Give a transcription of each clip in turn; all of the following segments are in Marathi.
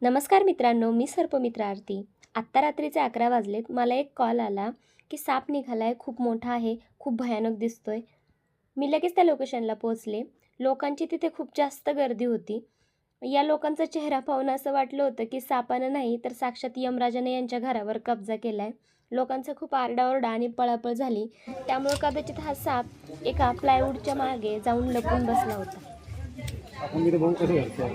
नमस्कार मित्रांनो, मी सर्पमित्र आरती. आत्ता रात्रीचे 11 वाजलेत. मला एक कॉल आला की साप निघाला आहे, खूप मोठा आहे, खूप भयानक दिसतोय. मी लगेच त्या लोकेशनला पोहोचले. लोकांची तिथे खूप जास्त गर्दी होती. या लोकांचा चेहरा पाहून असं वाटलं होतं की सापानं नाही तर साक्षात यमराजाने यांच्या घरावर कब्जा केला आहे. लोकांचा खूप आरडाओरडा आणि पळापळ झाली. त्यामुळे कदाचित हा साप एका प्लायवूडच्या मागे जाऊन लपून बसला होता. आपण तिथे बघू कसं घरचं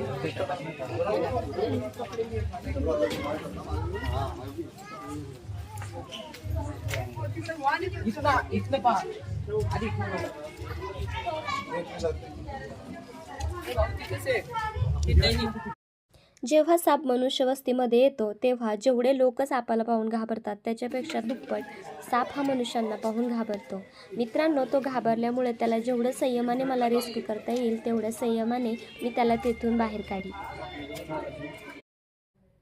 जेव्हा साप मनुष्य वस्तीमध्ये येतो तेव्हा जेवढे लोक सापाला पाहून घाबरतात त्याच्यापेक्षा दुप्पट साप हा मनुष्यांना पाहून घाबरतो. मित्रांनो, तो घाबरल्यामुळे त्याला जेवढं संयमाने मला रेस्क्यू करता येईल तेवढ्या संयमाने मी त्याला तेथून बाहेर काढली.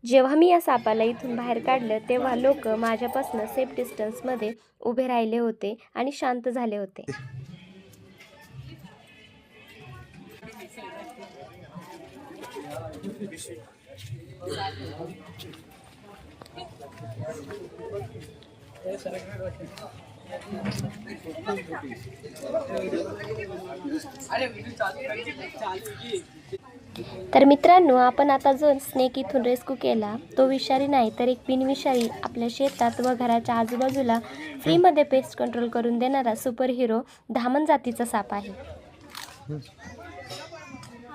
जेव्हा मी या सापाला इथून बाहेर काढलं तेव्हा लोक माझ्यापासून सेफ डिस्टन्समध्ये उभे राहिले होते आणि शांत झाले होते. तर मित्रांनो, आपण आता जो स्नेक इथून रेस्क्यू केला तो विषारी नाही तर एक बिनविषारी आपल्या शेतात व घराच्या आजूबाजूला फ्रीमध्ये पेस्ट कंट्रोल करून देणारा सुपर हिरो धामण जातीचा साप आहे.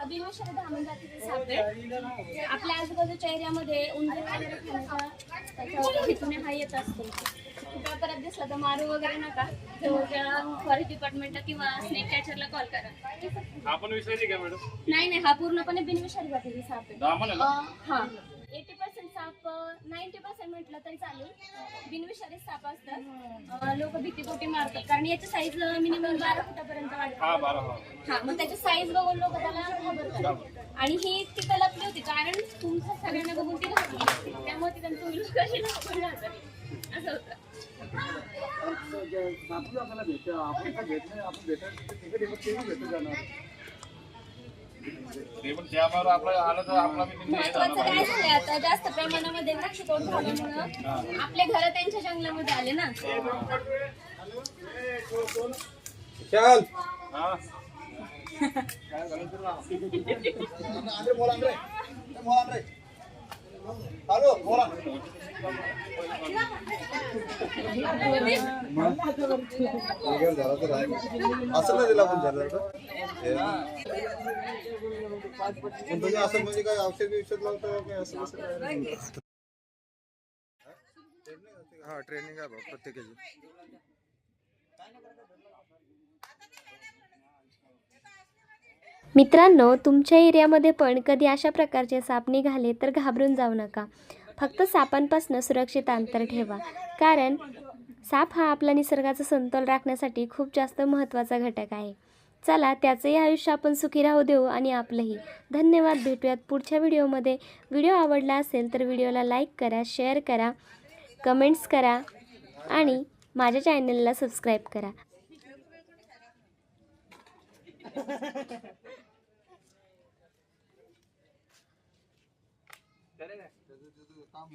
बिनविषारी धामण जातीचा साप आहे. आपल्या आजूबाजूच्या एरियामध्ये उंदीर वगैरे खाण्याचा हेतूने हा येत असतो. परत दिसला तर मारू वगैरे नका, फॉरेस्ट डिपार्टमेंटला किंवा स्नेक कॅचरला कॉल करा. आपण विषयाची काय मॅडम? नाही, हा पूर्णपणे बिनविषारी जातीचा साप आहे. हा 80% साप 90% म्हटलं तरी चालेल बिनविषारी साप असतात. लोक भीतीपोटी मारतात कारण याची साईज मिनिमम 12 फुटापर्यंत वाढते. हा, मग त्याची साईज बघून लोक त्याला घाबरतात. आणि ही इतकी तलपली होती कारण तुमच्या सगळ्यांना बघून ती घाबरली, त्यामुळे ती त्यांचं उलू कशी लपून राहतात असं होतं. महत्वाचं काय झालंय आता, जास्त प्रमाणामध्ये वृक्षतोड झाल्यामुळं आपले घर त्यांच्या जंगलामध्ये आले ना. असं नाही दिला पण झालं तुम्ही असं म्हणजे काय औषध लावतो काय असं कसं काय? हा, ट्रेनिंग आहे भाऊ प्रत्येकाची. मित्रांनो, तुमच्या एरियामध्ये पण कधी अशा प्रकारचे साप निघाले तर घाबरून जाऊ नका. फक्त सापांपासून सुरक्षित अंतर ठेवा, कारण साप हा आपला निसर्गाचा समतोल राखण्यासाठी खूप जास्त महत्त्वाचा घटक आहे. चला, त्याचंही आयुष्य आपण सुखी राहू देऊ आणि आपलंही. धन्यवाद. भेटूयात पुढच्या व्हिडिओमध्ये. व्हिडिओ आवडला असेल तर व्हिडिओला लाईक करा, शेअर करा, कमेंट्स करा आणि माझ्या चॅनलला सबस्क्राईब करा. काम